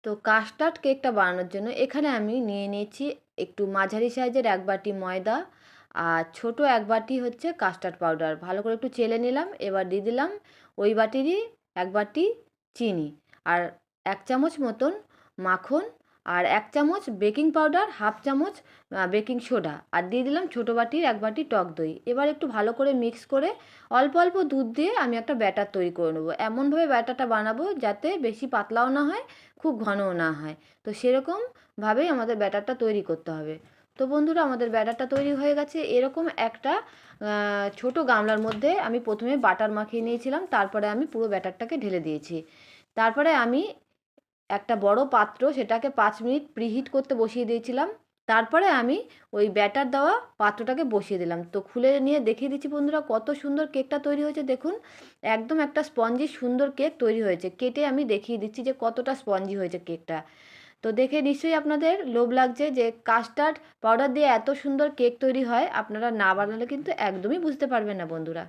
তো কাস্টার্ড কেকটা বানানোর জন্য এখানে আমি নিয়ে নিয়েছি একটু মাঝারি সাইজের 1 বাটি ময়দা আর ছোট 1 বাটি হচ্ছে কাস্টার্ড পাউডার। ভালো করে একটু চেলে নিলাম। এবার দিয়ে দিলাম ওই বাটিরই 1 বাটি চিনি আর 1 চামচ মতন মাখন আর 1 চামচ বেকিং পাউডার, 1/2 চামচ বেকিং সোডা আর দিয়ে দিলাম ছোটো বাটির 1 বাটি টক দই। এবার একটু ভালো করে মিক্স করে অল্প অল্প দুধ দিয়ে আমি একটা ব্যাটার তৈরি করে নেবো। এমনভাবে ব্যাটারটা বানাবো যাতে বেশি পাতলাও না হয়, খুব ঘনও না হয়। তো সেরকমভাবেই আমাদের ব্যাটারটা তৈরি করতে হবে। তো বন্ধুরা, আমাদের ব্যাটারটা তৈরি হয়ে গেছে। এরকম একটা ছোট গামলার মধ্যে আমি প্রথমে বাটার মাখিয়ে নিয়েছিলাম, তারপরে আমি পুরো ব্যাটারটাকে ঢেলে দিয়েছি। তারপরে আমি একটা বড় পাত্র, সেটাকে 5 মিনিট প্রিহিট করতে বসিয়ে দিয়েছিলাম। তারপরে আমি ওই ব্যাটার দেওয়া পাত্রটাকে বসিয়ে দিলাম। তো খুলে নিয়ে দেখিয়ে দিচ্ছি বন্ধুরা কত সুন্দর কেকটা তৈরি হয়েছে। দেখুন, একদম একটা স্পঞ্জি সুন্দর কেক তৈরি হয়েছে। কেটে আমি দেখিয়ে দিচ্ছি যে কতটা স্পঞ্জি হয়েছে কেকটা। তো দেখে নিশ্চয়ই আপনাদের লোভ লাগছে যে কাস্টার্ড পাউডার দিয়ে এত সুন্দর কেক তৈরি হয়। আপনারা না বানালে কিন্তু একদমই বুঝতে পারবেন না বন্ধুরা।